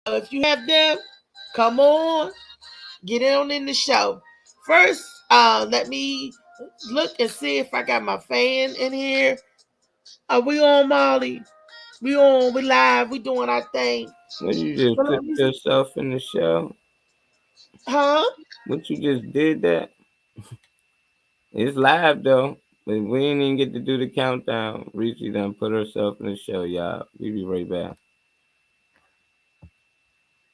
If you have them, come on, get on in the show. First, let me look and see if I got my fan in here. Are we on, Molly? We on, we live, we doing our thing. Well, you just But put let me, yourself in the show. huh? What you just did that? It's live though. But we didn't even get to do the countdown. Reese done put herself in the show, y'all. We be right back.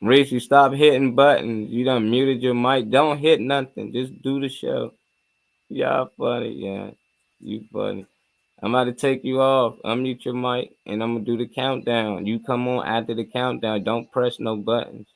Reese, stop hitting buttons. You done muted your mic. Don't hit nothing. Just do the show. Y'all funny, yeah. You funny. I'm about to take you off. Unmute your mic and I'm gonna do the countdown. You come on after the countdown. Don't press no buttons.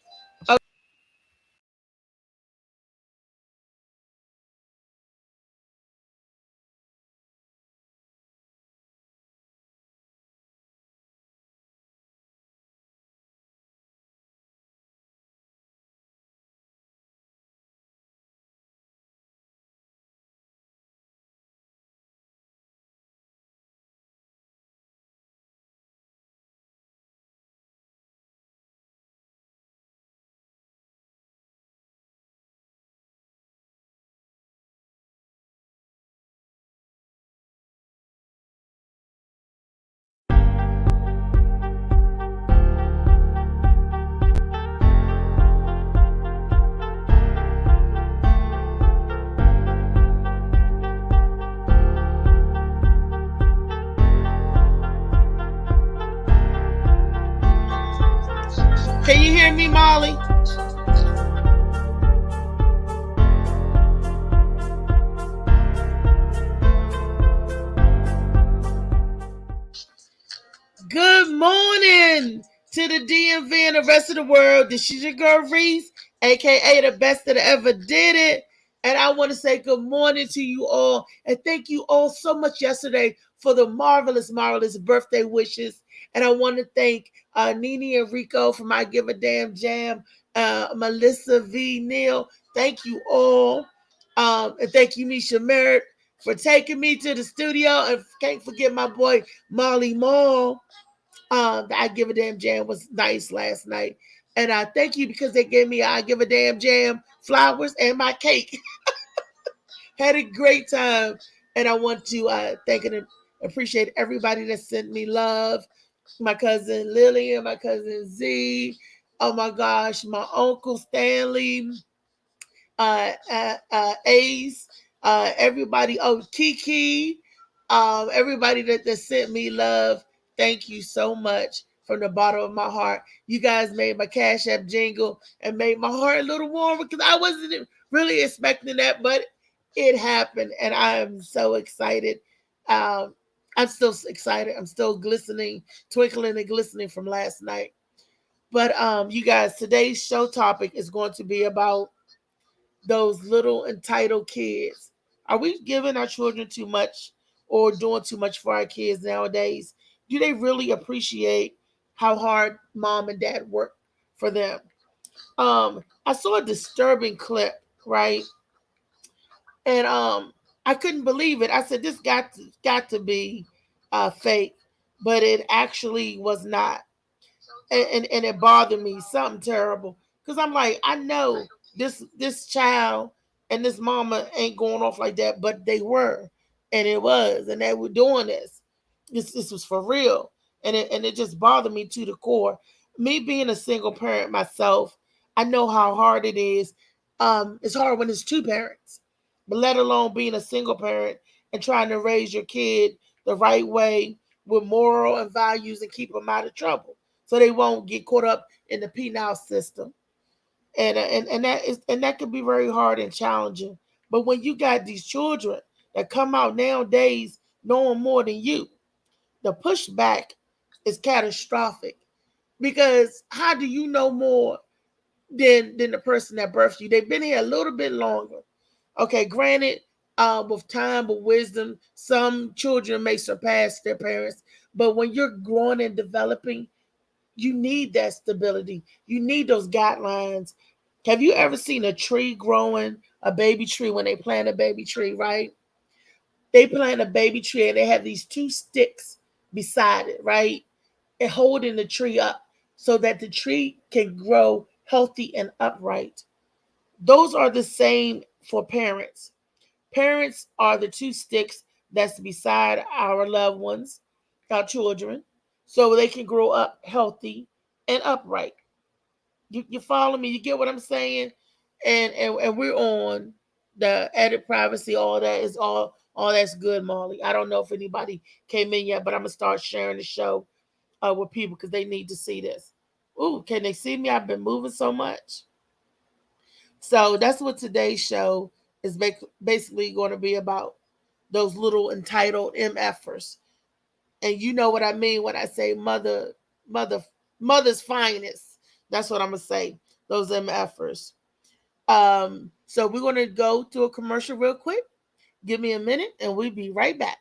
Can you hear me, Molly? Good morning to the DMV and the rest of the world. This is your girl Reese, aka the best that ever did it. And I want to say good morning to you all. And thank you all so much yesterday for the marvelous, marvelous birthday wishes. And I want to thank Nene and Rico for my Give a Damn Jam, Melissa V. Neal. Thank you all. And thank you, Misha Merritt, for taking me to the studio. And can't forget my boy, Molly Mall. I Give a Damn Jam was nice last night. And I thank you because they gave me I Give a Damn Jam flowers and my cake. Had a great time. And I want to thank and appreciate everybody that sent me love. My cousin Lillian, my cousin Z. Oh my gosh, my uncle Stanley, Ace, everybody, Kiki, everybody that sent me love. Thank you so much from the bottom of my heart. You guys made my Cash App jingle and made my heart a little warmer because I wasn't really expecting that, but it happened, and I am so excited. Um, I'm still excited. I'm still glistening, twinkling and glistening from last night. But you guys, today's show topic is going to be about those little entitled kids. Are we giving our children too much or doing too much for our kids nowadays? Do they really appreciate how hard mom and dad work for them? I saw a disturbing clip, right? And I couldn't believe it. I said this got to be fake, but it actually was not. And it bothered me something terrible because I'm like, I know this child and this mama ain't going off like that, but they were, and it was, and they were doing this was for real, and it just bothered me to the core. Me being a single parent myself, I know how hard it is. It's hard when it's two parents, but let alone being a single parent and trying to raise your kid the right way with moral and values and keep them out of trouble so they won't get caught up in the penal system. And that can be very hard and challenging. But when you got these children that come out nowadays knowing more than you, the pushback is catastrophic. Because how do you know more than the person that birthed you? They've been here a little bit longer. Okay, granted, with time, with wisdom, some children may surpass their parents. But when you're growing and developing, you need that stability. You need those guidelines. Have you ever seen a tree growing, a baby tree, when they plant a baby tree, right? They plant a baby tree and they have these two sticks beside it, right? And holding the tree up. so that the tree can grow healthy and upright. Those are the same for parents. Parents are the two sticks that's beside our loved ones, our children, so they can grow up healthy and upright. You follow me? You get what I'm saying? And we're on the edit privacy. All that is all that's good, Molly. I don't know if anybody came in yet, but I'm gonna start sharing the show with people because they need to see this. Ooh, can they see me? I've been moving so much. So that's what today's show is basically going to be about. Those little entitled MFers. And you know what I mean when I say mother, mother's finest. That's what I'm gonna say. Those MFers. So we're gonna go to a commercial real quick. Give me a minute, and we'll be right back.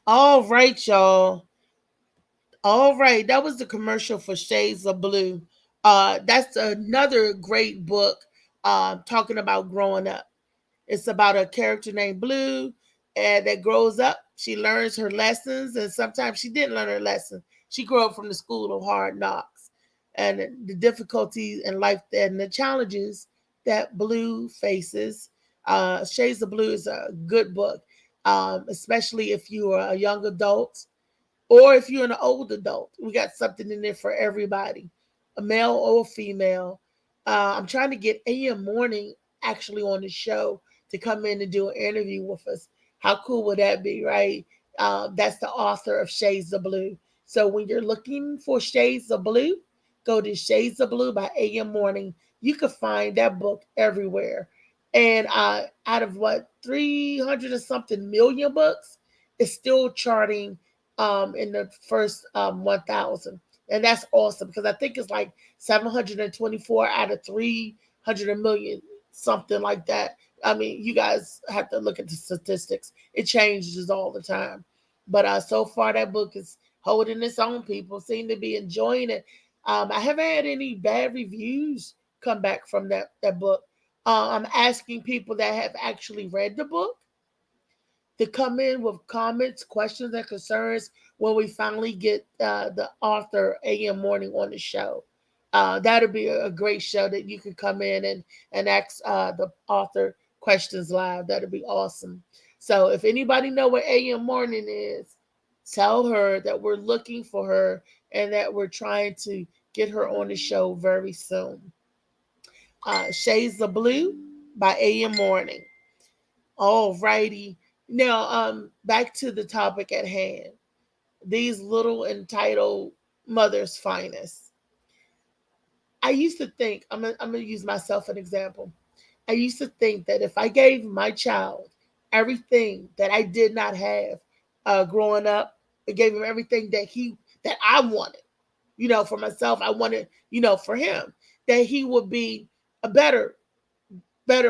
All right, y'all. All right, that was the commercial for Shades of Blue. That's another great book talking about growing up. It's about a character named Blue and that grows up. She learns her lessons, and sometimes she didn't learn her lesson. She grew up from the school of hard knocks and the difficulties in life and the challenges that Blue faces. Shades of Blue is a good book, especially if you are a young adult or if you're an old adult. We got something in there for everybody, a male or female. I'm trying to get AM Morning actually on the show to come in and do an interview with us. How cool would that be, right? That's the author of Shades of Blue. So when you're looking for Shades of Blue, go to Shades of Blue by AM Morning. You can find that book everywhere. And out of what, 300 or something million books, it's still charting in the first 1,000. And that's awesome because I think it's like 724 out of 300 million, something like that. I mean, you guys have to look at the statistics. It changes all the time. But so far, that book is holding its own. People seem to be enjoying it. I haven't had any bad reviews come back from that book. I'm asking people that have actually read the book to come in with comments, questions, and concerns when we finally get the author AM Morning on the show. That'll be a great show that you can come in and ask the author questions live. That'll be awesome. So if anybody know what AM Morning is, tell her that we're looking for her and that we're trying to get her on the show very soon. Shades of Blue by AM Morning. All righty. Now, back to the topic at hand. These little entitled mothers' finest. I used to think, I'm gonna use myself an example. I used to think that if I gave my child everything that I did not have growing up, I gave him everything that I wanted, for myself, I wanted, for him, that he would be a better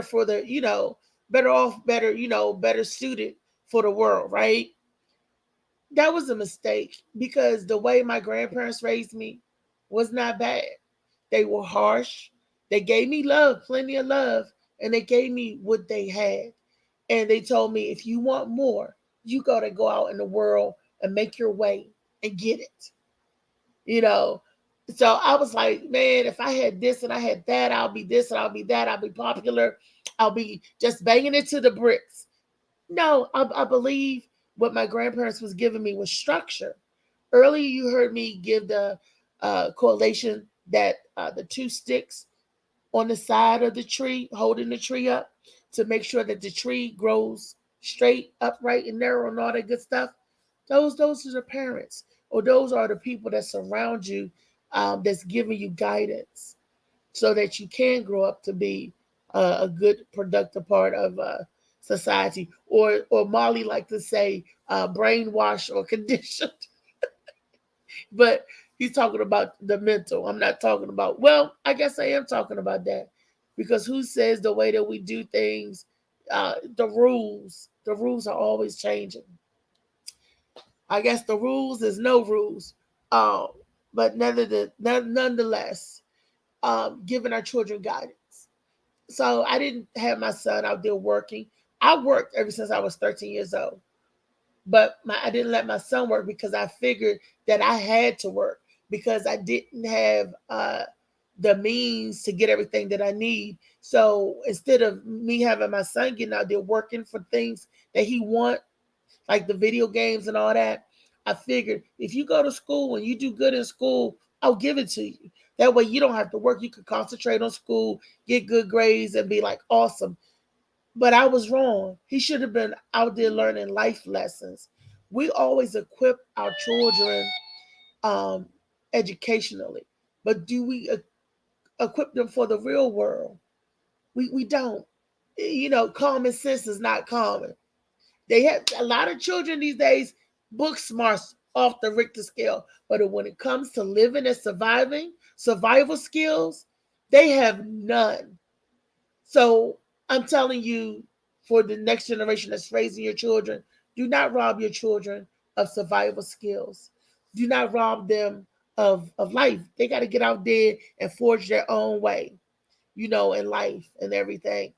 for the, better off, better, better suited for the world, right? That was a mistake because the way my grandparents raised me was not bad. They were harsh. They gave me love, plenty of love, and they gave me what they had. And they told me, if you want more, you got to go out in the world and make your way and get it. You know, so I was like, man, if I had this and I had that, I'll be this and I'll be that. I'll be popular. I'll be just banging it to the bricks. No, I believe what my grandparents was giving me was structure. Earlier, you heard me give the correlation that the two sticks on the side of the tree, holding the tree up to make sure that the tree grows straight, upright, and narrow, and all that good stuff. Those are the parents, or those are the people that surround you, that's giving you guidance, so that you can grow up to be a good, productive part of society. Or Molly like to say, brainwashed or conditioned. But he's talking about the mental. I'm not talking about. Well, I guess I am talking about that, because who says the way that we do things, the rules are always changing. I guess the rules is no rules. Um, but nonetheless, giving our children guidance. So I didn't have my son out there working. I worked ever since I was 13 years old. But I didn't let my son work because I figured that I had to work because I didn't have the means to get everything that I need. So instead of me having my son getting out there working for things that he want, like the video games and all that, I figured if you go to school and you do good in school, I'll give it to you. That way you don't have to work. You can concentrate on school, get good grades, and be like awesome. But I was wrong. He should have been out there learning life lessons. We always equip our children um, educationally, but do we equip them for the real world? We don't. Common sense is not common. They have a lot of children these days, book smarts off the Richter scale, but when it comes to living and surviving, survival skills, they have none. So I'm telling you, for the next generation that's raising your children, do not rob your children of survival skills. Do not rob them of life. They got to get out there and forge their own way, in life and everything.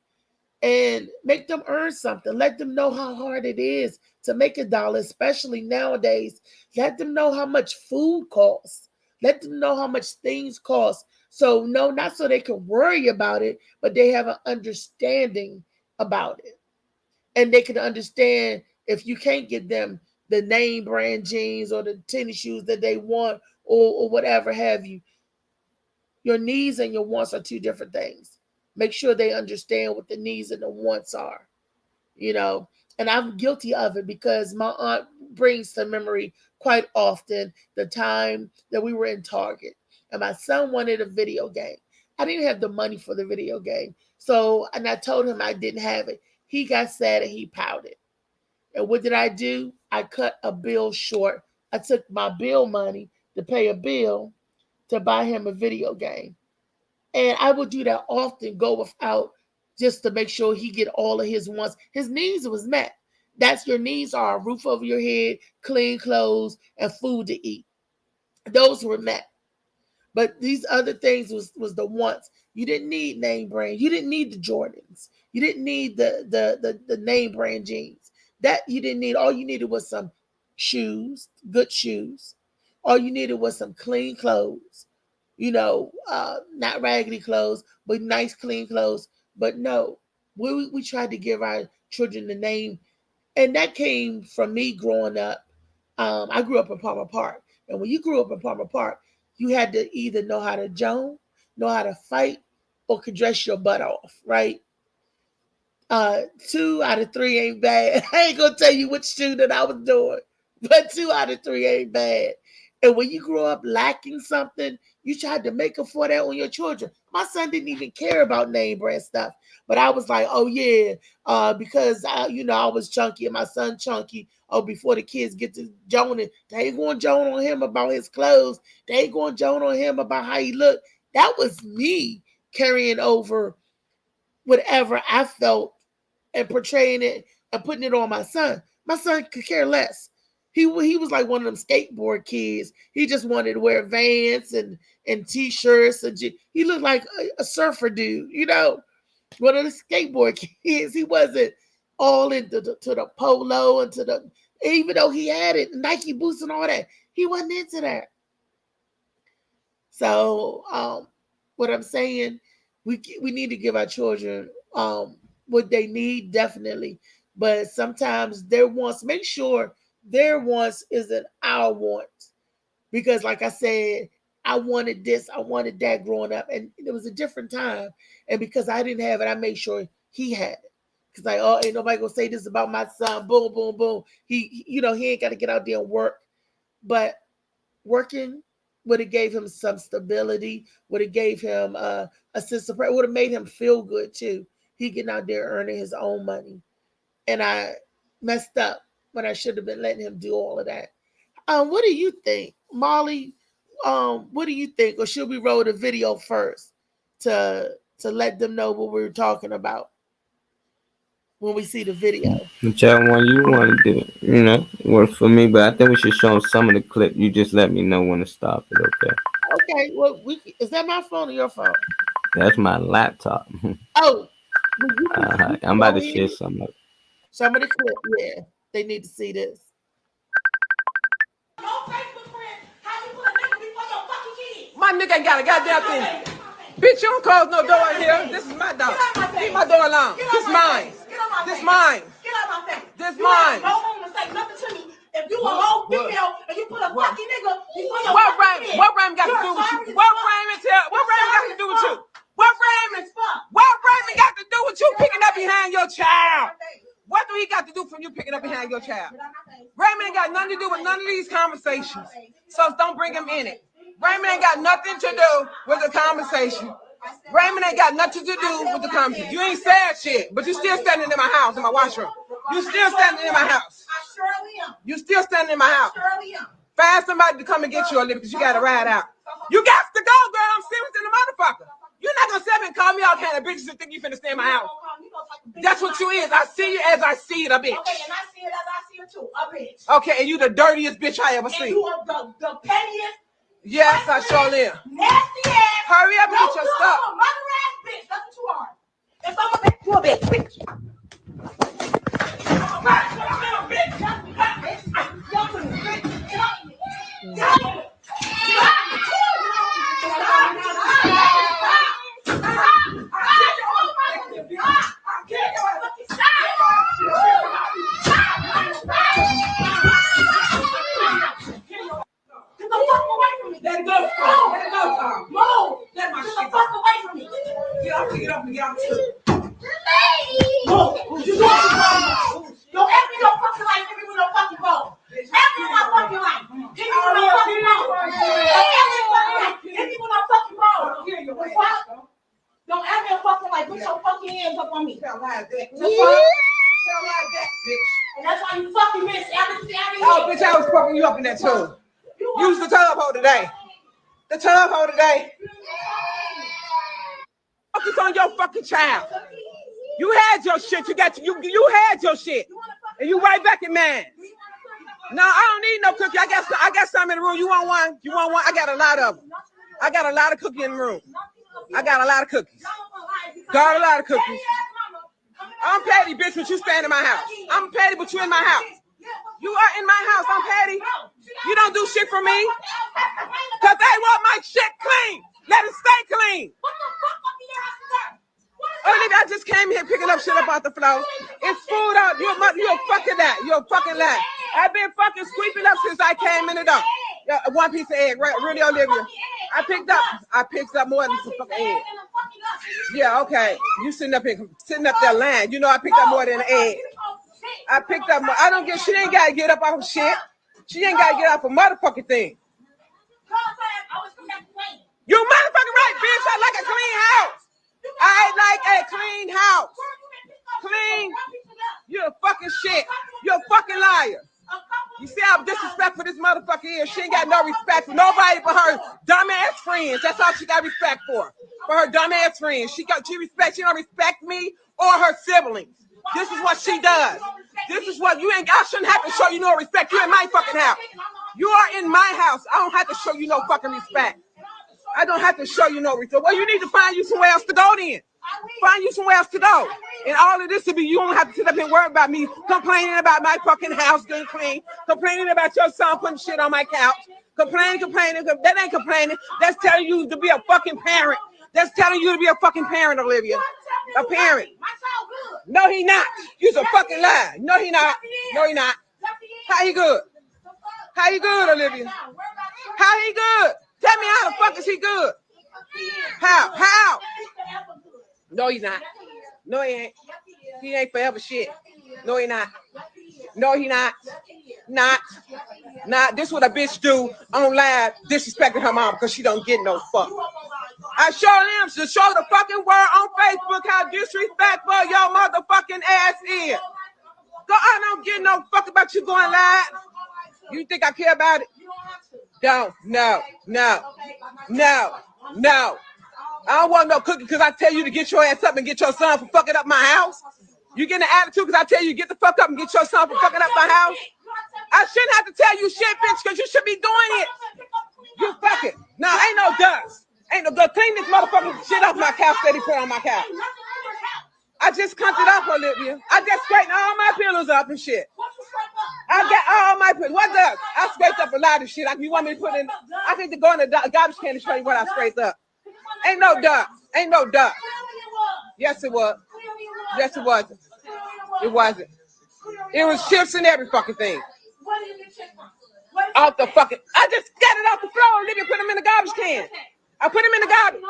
And make them earn something. Let them know how hard it is to make $1, especially nowadays. Let them know how much food costs. Let them know how much things cost. So, no, not so they can worry about it, but they have an understanding about it. And they can understand if you can't get them the name brand jeans or the tennis shoes that they want, or whatever have you. Your needs and your wants are two different things. Make sure they understand what the needs and the wants are, you know. And I'm guilty of it because my aunt brings to memory quite often the time that we were in Target and my son wanted a video game. I didn't have the money for the video game. So, and I told him I didn't have it. He got sad and he pouted. And what did I do? I cut a bill short. I took my bill money to pay a bill to buy him a video game. And I would do that often, go without, just to make sure he get all of his wants. His needs was met. That's your needs are a roof over your head, clean clothes, and food to eat. Those were met. But these other things was the wants. You didn't need name brand. You didn't need the Jordans. You didn't need the name brand jeans. That you didn't need. All you needed was some shoes, good shoes. All you needed was some clean clothes. Not raggedy clothes, but nice clean clothes. But no, we tried to give our children the name, and that came from me growing up. I grew up in Palmer Park, and when you grew up in Palmer Park, you had to either know how to joan, know how to fight, or could dress your butt off, right? 2 out of 3 ain't bad. I ain't gonna tell you which shoe that I was doing, but 2 out of 3 ain't bad. And when you grow up lacking something, you tried to make up for that on your children. My son didn't even care about name brand stuff, but I was like, oh yeah, because I was chunky and my son chunky. Oh, before the kids get to joning, they ain't going to joan on him about his clothes. They ain't going to joan on him about how he looked. That was me carrying over whatever I felt and portraying it and putting it on my son. My son could care less. He was like one of them skateboard kids. He just wanted to wear Vans and t-shirts and he looked like a surfer dude, you know, one of the skateboard kids. He wasn't all into the polo and to the, even though he had it Nike boots and all that, he wasn't into that. So what I'm saying, we need to give our children what they need, definitely, but sometimes their wants, make sure their wants isn't our wants, because like I said, I wanted this, I wanted that growing up, and it was a different time, and because I didn't have it, I made sure he had it. Cause like, oh, ain't nobody gonna say this about my son. Boom, boom, boom. You know, he ain't got to get out there and work, but working would have gave him some stability, would have gave him a sense of pride, would have made him feel good too. He getting out there earning his own money, and I messed up when I should have been letting him do all of that. What do you think, Molly? What do you think, or should we roll the video first to let them know what we're talking about when we see the video? Whichever one you want to do, works for me. But I think we should show 'em some of the clip. You just let me know when to stop it, okay? Okay, well, is that my phone or your phone? That's my laptop. Oh, well, you can I'm about go to share ahead. some of it. Some of the clip, yeah, they need to see this. My nigga ain't got a goddamn thing. Bitch, you don't close no door in here. This is my door. Leave my door alone. This mine. This mine. Get out my face. This mine. No woman say nothing to me. If you a whole female and you put a fucking nigga before your what Raymond got to do with you? What Raymond got to do with you? What Raymond got to do with you picking up behind your child? What do he got to do from you picking up behind your child? Raymond ain't got nothing to do with none of these conversations. So don't bring him in it. Raymond ain't got nothing to do with the conversation. Raymond ain't got nothing to do with the conversation. You ain't said shit, but you still standing in my house, in my washroom. You still standing in my house. I surely am. You still standing in my house. I surely am. Find somebody to come and get you a little because you got to ride out. You got to go, girl. I'm serious than a motherfucker. You're not going to sit up and call me all kind of bitches and think you finna stay in my house. That's what you is. I see you as I see it, a bitch. Okay, and I see it as I see it too, a bitch. Okay, and you the dirtiest bitch I ever seen. And you are the pettiest. Yes, I sure am. Nasty ass. Hurry up and get your stuff. Mother ass bitch. That's what you are. If I'm a bitch, you a bitch. I'm a bitch. Get the fuck away from me. Let it go. Let it go. Move. Let my shit. Get the fuck away from me. Get off me. Get off me. Get off me. Move. You don't ask me no fucking life. Give me no fucking phone. Ask me my fucking life. Give me no fucking phone. Give me no fucking phone. Don't ask me a fucking life. Put your fucking hands up on me. Tell like that. Tell like that, bitch. And that's why you fucking miss everything. Oh, bitch, I was fucking you up in that tub. Use the tub hole today. The tub hole today. Focus on your fucking child. You had your shit. You had your shit, and you right back in mine. No, I don't need no cookie. I got some in the room. You want one? You want one? I got a lot of them. I got a lot of cookies in the room. I got a lot of cookies. Got a lot of cookies. I'm petty, bitch, but you stand in my house. I'm petty, but you in my house. You are in my house. I'm petty. You don't do shit for me. Because they want my shit clean. Let it stay clean. Olivia, I just came here picking up shit up off the floor. It's food out. You're a fucking lie. You're a fucking lie. I've been fucking sweeping up since I came in the door. One piece of egg, right? Really, Olivia. I picked up more than some fucking egg. Yeah, okay. You sitting up there lying. You know I picked up more than an egg. I picked up more. I don't get. She ain't gotta get up off of shit. She ain't gotta get off a motherfucking thing. You motherfucking right, bitch. I like a clean house. I like a clean house. Clean. You're a fucking shit. You're a fucking liar. You see how disrespectful this motherfucker is? She ain't got no respect for nobody but her dumbass friends. That's all she got respect for. For her dumbass friends. She don't respect me or her siblings. This is what she does. This is what you ain't. I shouldn't have to show you no respect. You in my fucking house. You are in my house. I don't have to show you no fucking respect. I don't have to show you no respect. Well, you need to find you somewhere else to go then. Find you somewhere else to go. And all of this to be, you don't have to sit up and worry about me complaining about my fucking house getting clean, complaining about your son putting shit on my couch, complaining. That ain't complaining. That's telling you to be a fucking parent. That's telling you to be a fucking parent, Olivia. A parent. No, he not. You's a fucking lie. No, he not. No, he not. How he good? How he good, Olivia? How he good? Tell me how the fuck is he good? How? No, he's not. No, he ain't. He ain't forever shit. No, he not. No, he not. Not. This what a bitch do on live, disrespecting her mom because she don't get no fuck. I show them to show the fucking world on Facebook how disrespectful your motherfucking ass is. I don't give no fuck about you going live. You think I care about it? Don't. No. I don't want no cookie because I tell you to get your ass up and get your son for fucking up my house. You getting an attitude because I tell you to get the fuck up and get your son for fucking up my house. I shouldn't have to tell you shit, bitch, because you should be doing it. You fucking. No, ain't no dust. Ain't no dust. Clean this motherfucking shit off my couch that he put on my couch. I just cunked it up, Olivia. I just straightened all my pillows up and shit. I got all my pillows. What dust? I scraped up a lot of shit. You want me to put in? I need to go in the garbage can and show you what I scraped up. Ain't no dust. Ain't no dust. Yes, it was. Yes, it wasn't. It wasn't. It was chips and every fucking thing. Off the fucking. I just got it off the floor and then put them in the garbage can. I put them in the garbage.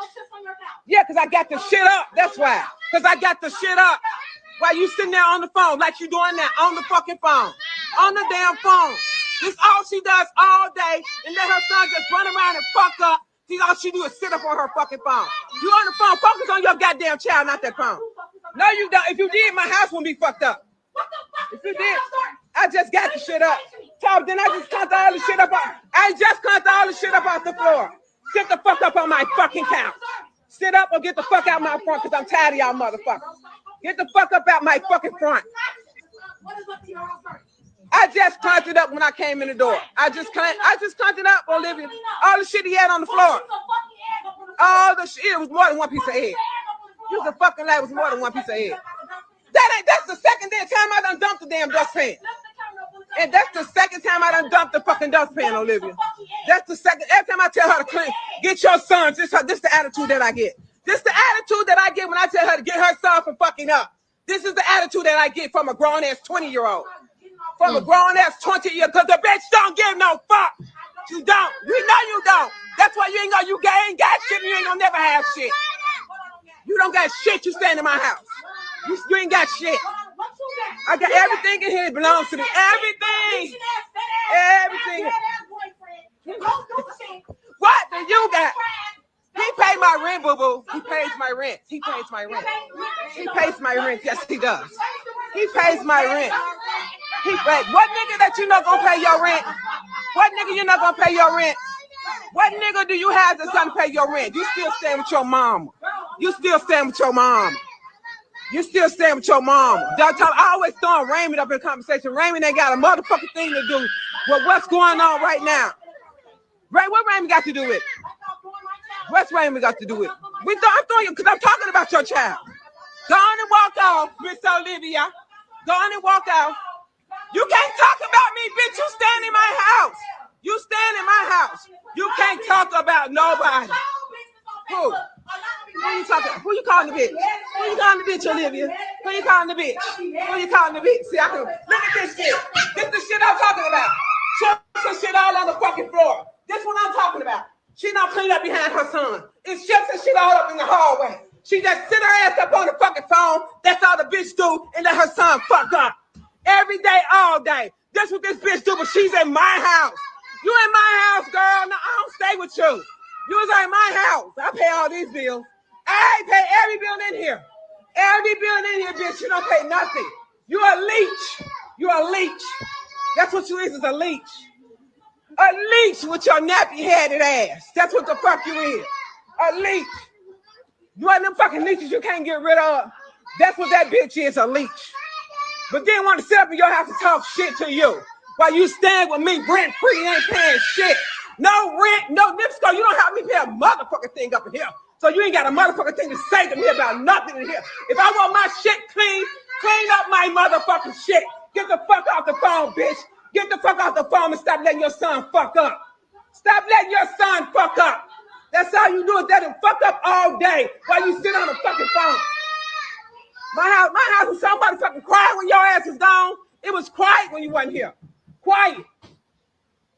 Yeah, because I got the shit up. That's why. Because I got the shit up. While you sitting there on the phone like you doing now on the fucking phone. On the damn phone. This all she does all day and let her son just run around and fuck up. See, all she do is sit up on her fucking phone. You on the phone, focus on your goddamn child, not that phone. No, you don't. If you did, my house wouldn't be fucked up. If you did, I just got the shit up. So then I just cut all the shit up. I just cut all the shit up off the floor. Sit the fuck up on my fucking couch. Sit up or get the fuck out my front because I'm tired of y'all motherfuckers. Get the fuck up out my fucking front. I just cleaned it up when I came in the door. I just cleaned it up, Olivia. All the shit he had on the floor. All the shit. It was more than one piece of egg. You was a fucking lie. It was more than one piece of egg. That's the second time I done dumped the damn dustpan. And that's the second time I done dumped the fucking dustpan, Olivia. That's the second. Every time I tell her to clean, get your son. This the attitude that I get. This the attitude that I get when I tell her to get her son from fucking up. This is the attitude that I get from a grown-ass 20-year-old. From a grown-ass 20-year-old. Because the bitch don't give no fuck. You don't. We know you don't. That's why you ain't got shit and you ain't gonna never have shit. You don't got shit. You stand in my house. You ain't got shit. I got everything in here that belongs to me. Everything. What do you got? He paid my rent, boo-boo. He pays my rent. Yes, he does. He pays my rent. What nigga that you not gonna pay your rent? What nigga you not gonna pay your rent? What nigga do you have that's gonna pay your rent? You still staying with your mama. I always throwing Raymond up in conversation. Raymond ain't got a motherfucking thing to do with what's going on right now. Ray, what Raymond got to do with it? What's Raymond got to do with it? I'm throwing you because I'm talking about your child. Go on and walk off, Miss Olivia. Go on and walk off. You can't talk about me, bitch. You stand in my house. You can't talk about nobody. Who? Who you calling the bitch? Who you calling the bitch, Olivia? Who you calling the bitch? See, I can look at this shit. This the shit I'm talking about. Some shit all on the fucking floor. This what I'm talking about. She don't clean up behind her son. It's chips and shit all up in the hallway. She just sit her ass up on the fucking phone. That's all the bitch do, and let her son fuck up. Every day, all day. That's what this bitch do, but she's in my house. You in my house, girl. No, I don't stay with you. You was in my house. I pay all these bills. I pay every bill in here. Bitch. You don't pay nothing. You a leech. That's what you is a leech. A leech with your nappy-headed ass. That's what the fuck you is. A leech. You want them fucking leeches you can't get rid of. That's what that bitch is, a leech. but then want to sit up in your house and talk shit to you while you stand with me rent free, ain't paying shit. No rent, no NIPSCO. You don't have me pay a motherfucking thing up in here. So you ain't got a motherfucking thing to say to me about nothing in here. If I want my shit clean, clean up my motherfucking shit. Get the fuck off the phone, bitch. Get the fuck off the phone and stop letting your son fuck up. Stop letting your son fuck up. That's all you do is let him fuck up all day while you sit on the fucking phone. My house was so motherfucking quiet when your ass was gone. It was quiet when you wasn't here. Quiet.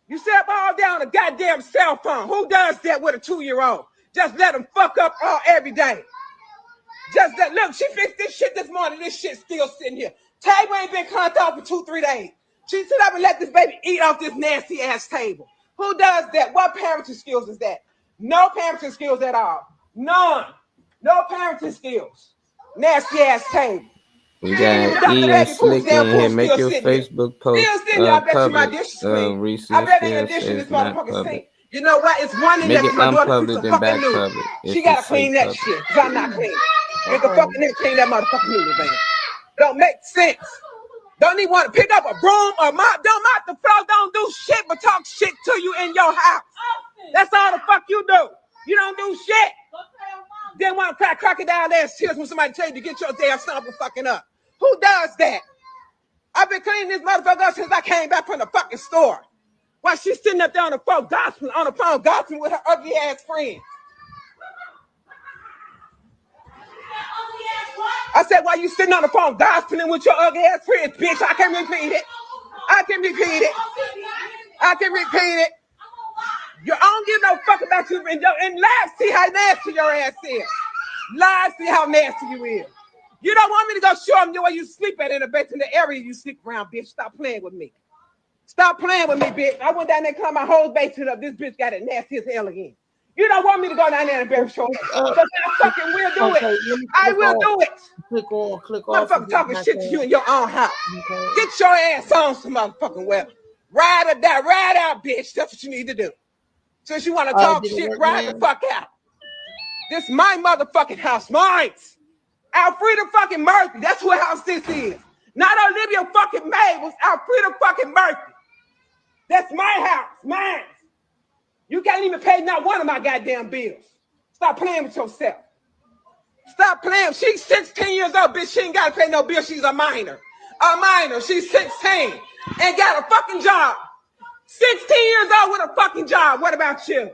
You sit up all day on a goddamn cell phone. Who does that with a 2-year-old? Just let them fuck up all every day. Just that. Look, she fixed this shit this morning. This shit's still sitting here. Table ain't been cleaned off for 2-3 days. She sit up and let this baby eat off this nasty ass table. Who does that? What parenting skills is that? No parenting skills at all. None. No parenting skills. Nasty ass table. We got E and Slick in here. Make your Facebook post public. Reese I bet in still addition says this not motherfucker public. sink. You know what? It's one in Make there it for my daughter to unpublic fix and a back fucking noodle. public. She gotta clean that shit, because I'm not clean. Get the fucking there, clean that motherfucking noodle, man. Don't make sense. Don't even want to pick up a broom or mop. Don't mop the floor. Don't do shit but talk shit to you in your house. That's all the fuck you do. You don't do shit. Then want to cry crocodile ass tears when somebody tell you to get your damn son from fucking up. Who does that? I've been cleaning this motherfucker up since I came back from the fucking store. While she's sitting up there on the phone gossiping with her ugly ass friends. I said, why you sitting on the phone gossiping with your ugly ass friends, bitch? I can repeat it. I can repeat it. I can repeat it. You don't give no fuck about you. And live, see how nasty your ass is. Live, see how nasty you is. You don't want me to go show them where you sleep at in the area you sleep around, bitch. Stop playing with me. Stop playing with me, bitch. I went down there and cleaned my whole basement up. This bitch got it nasty as hell again. You don't want me to go down there and embarrass your ass. But I fucking will do it. I will do it. Click off. Motherfucker talking shit to you in your own house. Get your ass on some motherfucking well. Ride or die. Ride out, bitch. That's what you need to do. Since you want to talk shit, ride the fuck out. This is my motherfucking house. Mine. Alfreda fucking Murphy. That's who house this is. Not Olivia fucking Mabel's. Alfreda fucking Murphy. That's my house. Mine. You can't even pay not one of my goddamn bills. Stop playing with yourself. Stop playing. She's 16 years old, bitch. She ain't got to pay no bill. She's a minor. A minor. She's 16. And got a fucking job. 16 years old with a fucking job. What about you?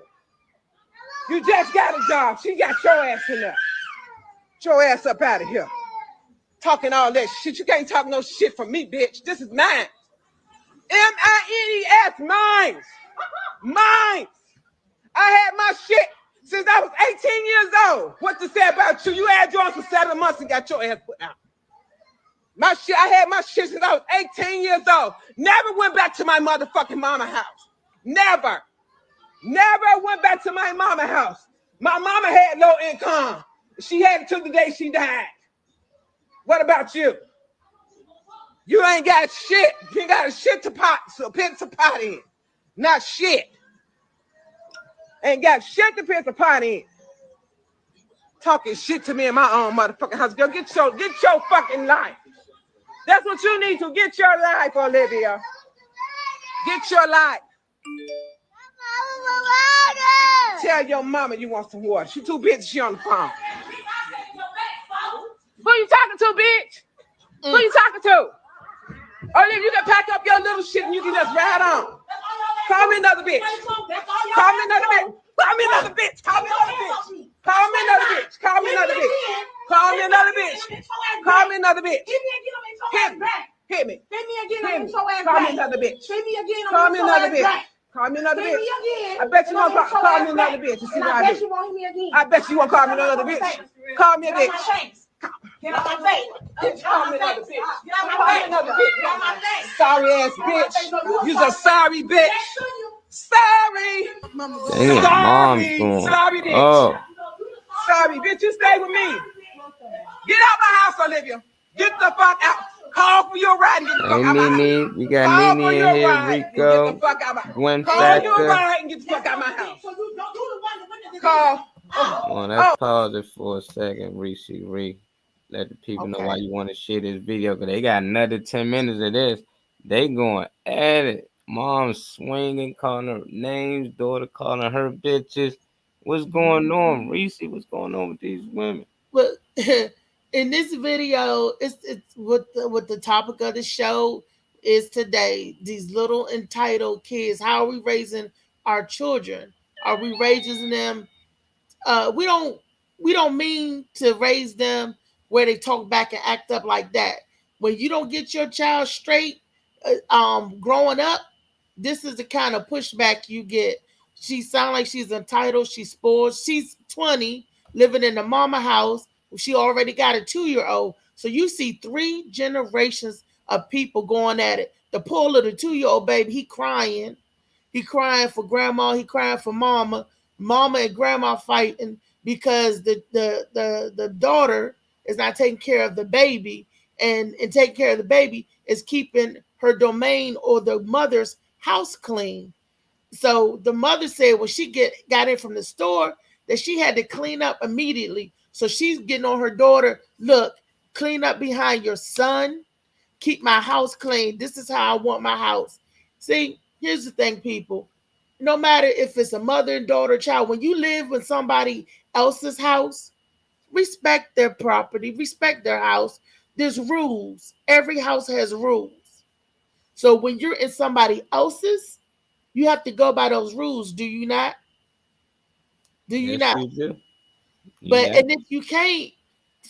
You just got a job. She got your ass in there. Get your ass up out of here. Talking all that shit. You can't talk no shit from me, bitch. This is mine. M-I-N-E-S. Mine. Mine. I had my shit since I was 18 years old. What to say about you? You had yours for 7 months and got your ass put out. My shit, I had my shit since I was 18 years old. Never went back to my motherfucking mama house. Never. Never went back to my mama house. My mama had low income. She had it till the day she died. What about you? You ain't got shit. You ain't got a shit to pot, so piss a pot in. Not shit. Ain't got shit to piss a pot in. Talking shit to me in my own motherfucking house. Girl, get your fucking life. That's what you need to get your life, Olivia. Get your life. Tell your mama you want some water. She too busy. She on the phone. Who you talking to, bitch? Who you talking to? Olivia, you can pack up your little shit and you can just ride on. Call me another bitch. Call me another bitch. Call me another bitch. Call me another bitch. Call me another bitch. Call me another bitch. Call me another bitch. Call me another bitch. Hit me. Hit me. Hit me again. Call me another bitch. Hit me again. Call me another bitch. Call me another bitch. I bet you won't call me another bitch. You see what I do? I bet you won't call me another bitch. Call me a bitch. Get on my face. Call me another bitch. Call me another bitch. Sorry ass bitch. You's a sorry bitch. Sorry. Sorry bitch. Oh. Sorry bitch. You stay with me. Get out my house, Olivia. Get the fuck out. Call for your ride and get the fuck out my house. We got Nene in here, Rico, Gwen Factor. Call your ride and get the fuck out my house. Call. Let's pause it for a second, Reese. Let the people know why Okay. you want to share this video, because they got another 10 minutes of this. They going at it. Mom swinging, calling her names, daughter calling her bitches. What's going on, Mhm. Reese? What's going on with these women? But in this video, it's what the topic of the show is today. These little entitled kids. How are we raising our children? Are we raising them we don't mean to raise them where they talk back and act up like that. When you don't get your child straight, growing up, this is the kind of pushback you get. She sound like she's entitled. She's spoiled. She's 20, living in the mama house. She already got a 2-year old. So you see 3 generations of people going at it. The poor little 2-year old baby, he crying. He crying for grandma. He crying for mama. Mama and grandma fighting because the daughter is not taking care of the baby, and taking care of the baby is keeping her domain or the mother's house clean. So the mother said when she got in from the store that she had to clean up immediately. So she's getting on her daughter, look, clean up behind your son, keep my house clean. This is how I want my house. See, here's the thing, people. No matter if it's a mother, daughter, child, when you live in somebody else's house, respect their property, respect their house. There's rules. Every house has rules. So when you're in somebody else's, you have to go by those rules. Do you not? Do you Yes, not? you do. But Yeah. and if you can't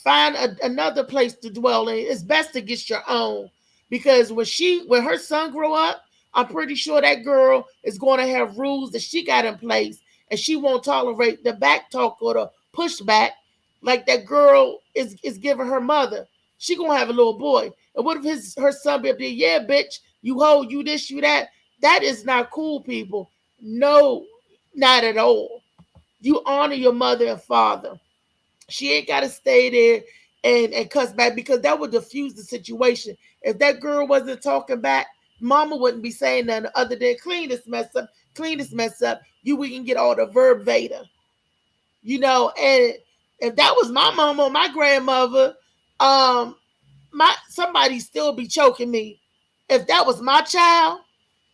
find another place to dwell in, it's best to get your own. Because when her son grow up, I'm pretty sure that girl is going to have rules that she got in place, and she won't tolerate the back talk or the pushback like that girl is giving her mother. She gonna have a little boy, and what if her son be up there? Yeah, bitch, you hold you this, you that. That is not cool, people. No, not at all. You honor your mother and father. She ain't got to stay there and cuss back, because that would diffuse the situation. If that girl wasn't talking back, mama wouldn't be saying nothing other than clean this mess up, clean this mess up. We can get all the verbatim, and if that was my mama or my grandmother, um, somebody still be choking me. If that was my child,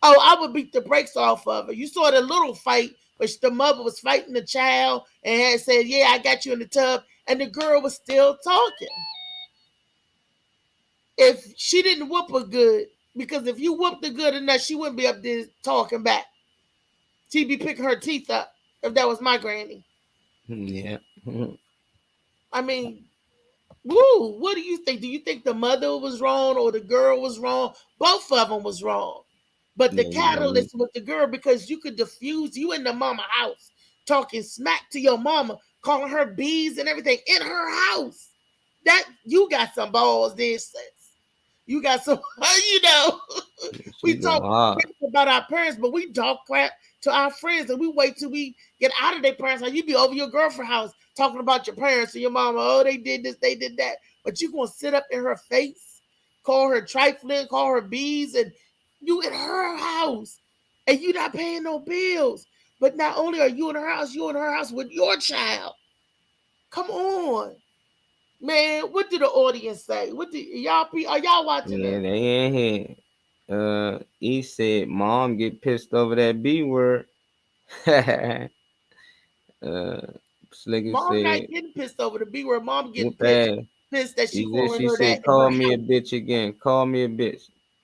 oh, I would beat the brakes off of her. You saw the little fight, which the mother was fighting the child and had said, "Yeah, I got you in the tub," and the girl was still talking. If she didn't whoop her good, because if you whooped her good enough, she wouldn't be up there talking back. She'd be picking her teeth up. If that was my granny, Yeah. I mean, woo, what do you think? Do you think the mother was wrong or the girl was wrong? Both of them was wrong. But the Yeah, you know me. catalyst with the girl, because you could diffuse you in the mama house, talking smack to your mama, calling her bees and everything in her house. That you got some balls there, sis. You got some, She we go talk hard. crap about our parents, but we talk crap to our friends, and we wait till we get out of their parents' house. You be over your girlfriend's house talking about your parents and your mama. Oh, they did this, they did that. But you gonna sit up in her face, call her trifling, call her bees, and you in her house, and you not paying no bills. But not only are you in her house, you in her house with your child. Come on, man. What did the audience say? What did y'all? Are y'all watching Yeah, this? they ain't here. He said, "Mom get pissed over that B word." uh, Slicker Mom not said, getting pissed over the B word. Mom getting "Whoop pissed, ass." that she calling She her said, that in "Call her me a house. bitch again. Call me a bitch."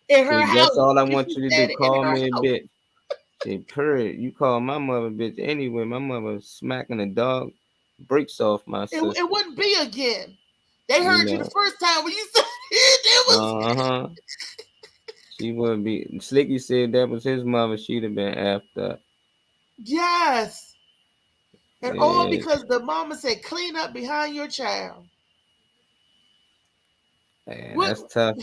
In her See, that's house. all I And want she you to do. said it in Call her me a house. bitch. Say, period. You call my mother bitch anyway. My mother smacking the dog breaks off my It sister. wouldn't be again. They You heard you the know. first time when you said it. It was Uh-huh. She would be. Slicky said that was his mother. She'd have been after. yes. And all Yeah, because the mama said clean up behind your child. man, What that's tough.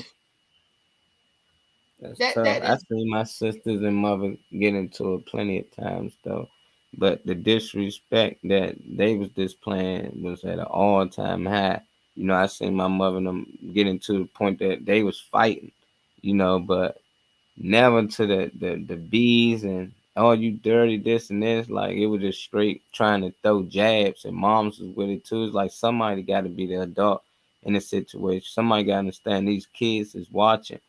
That's tough. that I is seen my sisters and mother get into it plenty of times though. But the disrespect that they was displaying was at an all time high. You know, I seen my mother and them getting to the point that they was fighting, but never to the bees and oh you dirty this and this. Like it was just straight trying to throw jabs, and moms was with it too. It's like somebody got to be the adult in a situation. Somebody gotta understand these kids is watching,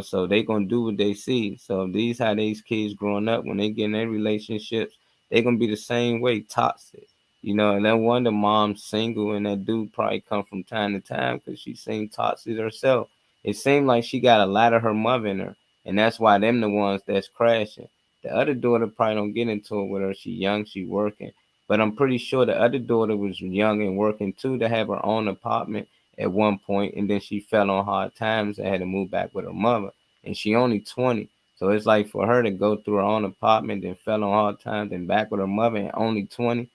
so they gonna do what they see. So these how these kids growing up when they get in their relationships, they gonna be the same way, toxic. And no wonder mom's single and that dude probably come from time to time because she seemed toxic herself. It seemed like she got a lot of her mother in her, and that's why them the ones that's crashing. The other daughter probably don't get into it with her. She young, she working. But I'm pretty sure the other daughter was young and working too to have her own apartment at one point, and then she fell on hard times and had to move back with her mother. And she only 20. So it's like for her to go through her own apartment, then fell on hard times, and back with her mother and only 20.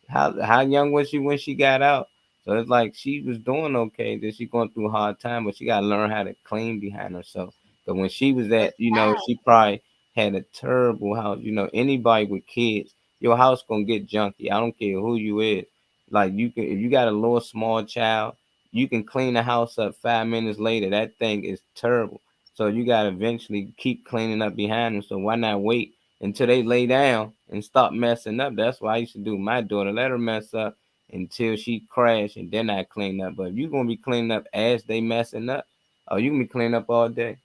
How young was she when she got out? So it's like she was doing okay. Then she going through a hard time, but she gotta learn how to clean behind herself. But when she was A at, child. she probably had a terrible house. Anybody with kids, your house gonna get junky. I don't care who you is. Like you can, if you got a little small child, you can clean the house up 5 minutes later. That thing is terrible. So you gotta eventually keep cleaning up behind them. So why not wait until they lay down and stop messing up? That's what I used to do. My daughter, let her mess up until she crash, and then I clean up. But if you gonna be cleaning up as they messing up, oh, you can be cleaning up all day.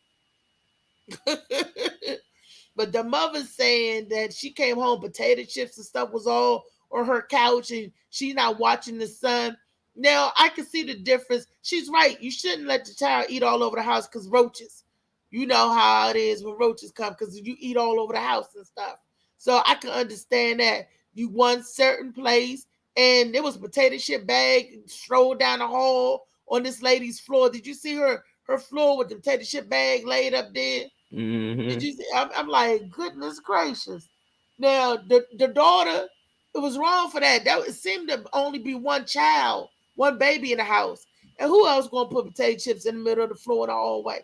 But the mother saying that she came home, potato chips and stuff was all on her couch and she's not watching the son. Now I can see the difference. She's right. You shouldn't let the child eat all over the house because roaches. You know how it is when roaches come because you eat all over the house and stuff. So I can understand that. You one certain place and there was a potato chip bag strolled down the hall on this lady's floor. Did you see her floor with the potato chip bag laid up there? Did Hmm. you see? I'm like, goodness gracious. Now the daughter, it was wrong for that. It seemed to only be one child, one baby in the house, and who else gonna put potato chips in the middle of the floor in the hallway?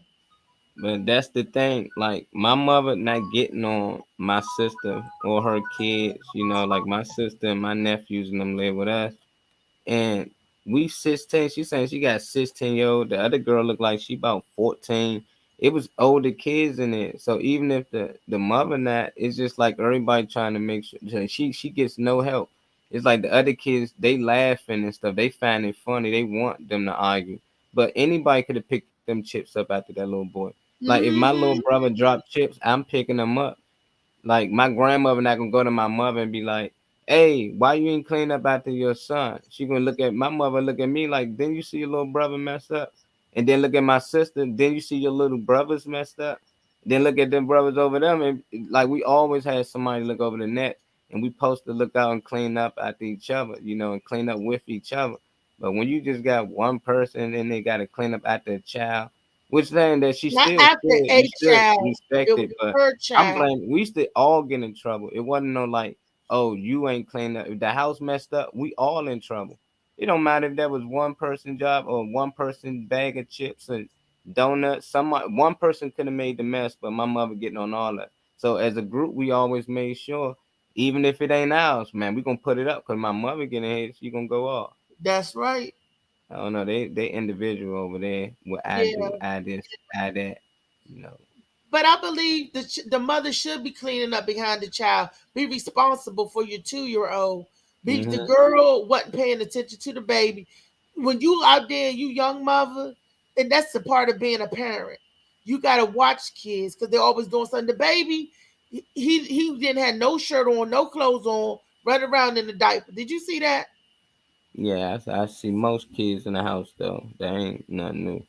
But that's the thing. Like my mother not getting on my sister or her kids. Like my sister and my nephews and them live with us, and we 16. She saying she got 16-year-old. The other girl looked like she about 14. It was older kids in it. So even if the mother not, it's just like everybody trying to make sure she gets no help. It's like the other kids, they laughing and stuff. They find it funny. They want them to argue. But anybody could have picked them chips up after that little boy. Like if my little Mm-hmm. brother dropped chips, I'm picking them up. Like my grandmother not gonna go to my mother and be like, "Hey, why you ain't clean up after your son?" She gonna look at my mother, look at me like, "Didn't you see your little brother messed up?" And then look at my sister. Then you see your little brothers messed up. Then look at them brothers over them, and like we always had somebody look over the net, and we supposed to look out and clean up after each other, and clean up with each other. But when you just got one person and they got to clean up after a child, which saying that she Not still after should, a you should child. respect It was it, but her I'm child. blaming. We used to all get in trouble. It wasn't no like, oh, you ain't cleaned up. If the house messed up, we all in trouble. It don't matter if that was one person job or one person bag of chips and donuts. One person could have made the mess, but my mother getting on all that. So as a group, we always made sure, even if it ain't ours, man, we gonna put it up because my mother getting ahead, she gonna go off. That's right. I don't know. They individual over there. What I Yeah. do, I this, I that. You know. But I believe the mother should be cleaning up behind the child. Be responsible for your 2 year old. Be the Hmm. girl wasn't paying attention to the baby. When you out there, you young mother, and that's the part of being a parent. You gotta watch kids because they're always doing something. The baby, he didn't have no shirt on, no clothes on, running around in the diaper. Did you see that? Yeah, I see most kids in the house though. They ain't nothing new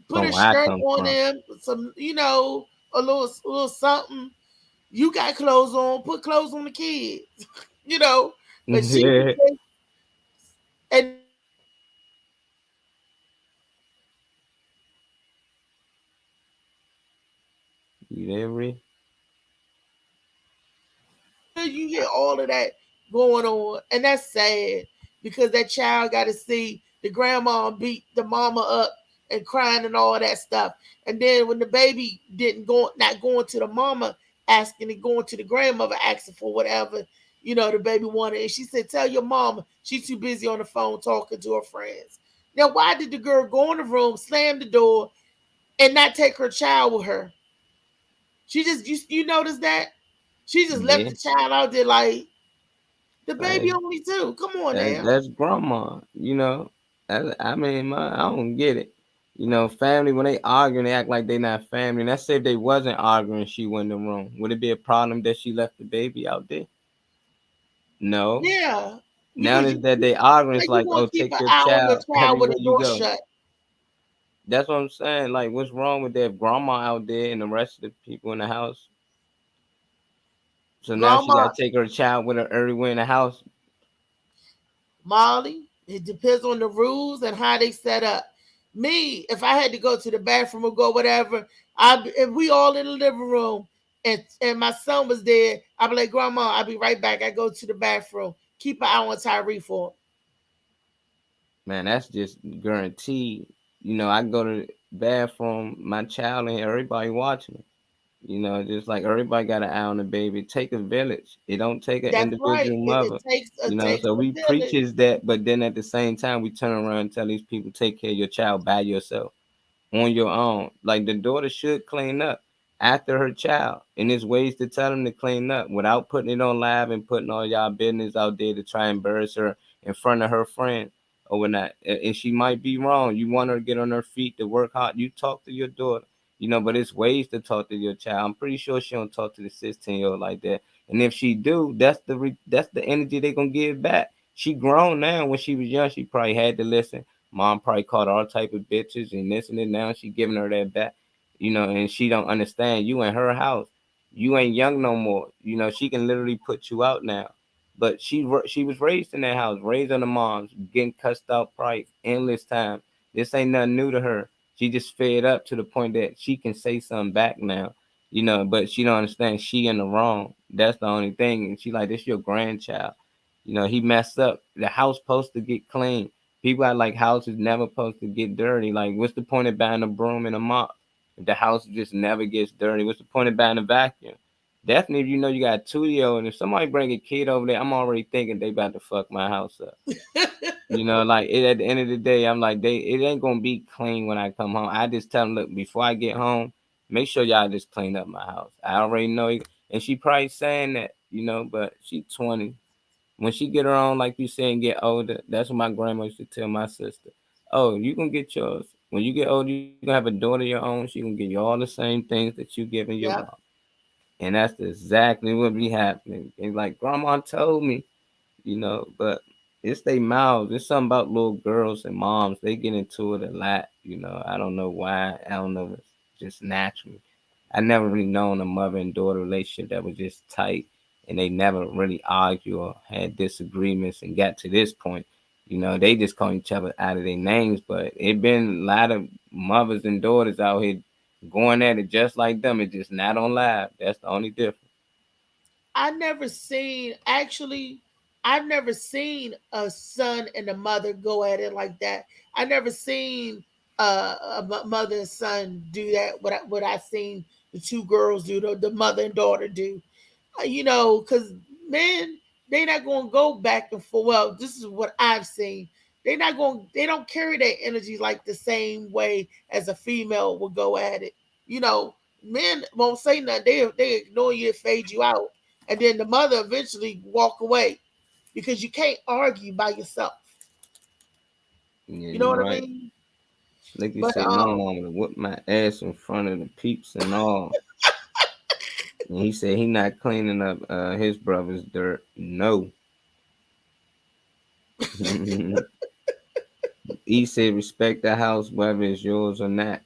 Put from a where I shirt come on from. him, some a little something. You got clothes on, put clothes on the kids, you know. But she Yeah, and then you get all of that going on, and that's sad you there, Ree? you hear all of that going on, and that's sad because that child got to see the grandma beat the mama up and crying and all that stuff. And then when the baby didn't go, not going to the mama asking and going to the grandmother asking for whatever the baby wanted, and she said, "Tell your mama she's too busy on the phone talking to her friends." Now, why did the girl go in the room, slam the door, and not take her child with her? She just you notice that she just left Yeah, the child out there like the baby like, only two. Come on now. that's grandma. I mean, I don't get it. You know, family when they arguing, they act like they not family. And let's say if they wasn't arguing, she went in the room. Would it be a problem that she left the baby out there? No. Yeah, Now because is that they arguing, like it's you like, gonna oh, keep take an your eye on your child child with everywhere the you door go. shut. That's what I'm saying. Like, what's wrong with that grandma out there and the rest of the people in the house? So now she Grandma, got to take her child with her everywhere in the house. Molly, it depends on the rules and how they set up. Me, if I had to go to the bathroom or go whatever, if we all in the living room and my son was there, I'd be like, Grandma, I'll be right back. I go to the bathroom. Keep an eye on Tyree for him. Man, that's just guaranteed. You know, I go to the bathroom, my child and everybody watching me. You know, just like everybody got an eye on the baby. Take a village. It don't take an That's right. individual It mother. You know, takes so a we village. preaches that, but then at the same time we turn around and tell these people take care of your child by yourself on your own. Like the daughter should clean up after her child. And there's ways to tell them to clean up without putting it on live and putting all y'all business out there to try and embarrass her in front of her friend or whatnot. And she might be wrong. You want her to get on her feet to work hard. You talk to your daughter. You know, but it's ways to talk to your child. I'm pretty sure she don't talk to the 16-year-old like that. And if she do, that's the energy they gonna give back. She grown now. When she was young, she probably had to listen. Mom probably called all type of bitches and this and that. Now she giving her that back, you know, and she don't understand you in her house. You ain't young no more. You know, she can literally put you out now. But she was raised in that house, raised on the moms, getting cussed out probably endless time. This ain't nothing new to her. She just fed up to the point that she can say something back now, you know, but she don't understand she in the wrong. That's the only thing. And she like, this your grandchild. You know, he messed up. The house supposed to get clean. People are like houses never supposed to get dirty. Like, what's the point of buying a broom and a mop if the house just never gets dirty? What's the point of buying a vacuum? Definitely, if you know you got a 2 year old, and if somebody bring a kid over there, I'm already thinking they about to fuck my house up. You know, like at the end of the day, I'm like, it ain't gonna be clean when I come home. I just tell them, look, before I get home, make sure y'all just clean up my house. I already know, and she probably saying that, you know, but she 20. When she get her own, like you said, and get older, that's what my grandma used to tell my sister. Oh, you gonna get yours. When you get older, you gonna have a daughter of your own. She gonna give you all the same things that you giving your Yep. mom. And that's exactly what be happening. And like grandma told me, you know, but it's they mouths. It's something about little girls and moms. They get into it a lot, you know. I don't know why. I don't know. It's just naturally. I never really known a mother and daughter relationship that was just tight and they never really argued or had disagreements and got to this point. You know, they just call each other out of their names, but it been a lot of mothers and daughters out here going at it just like them. It's just not on live. That's the only difference. I never seen actually. I've never seen a son and a mother go at it like that. I never seen mother and son do that. What I seen the two girls do, the mother and daughter do. You know, because men, they not going to go back and forth. Well, this is what I've seen. They not going. They don't carry their energy like the same way as a female will go at it. You know, men won't say nothing. They ignore you and fade you out, and then the mother eventually walk away because you can't argue by yourself. Yeah, You know you're what I right. mean? Like you But say, my mom would whip my ass in front of the peeps and all. And he said he not cleaning up his brother's dirt. No. He said respect the house whether it's yours or not.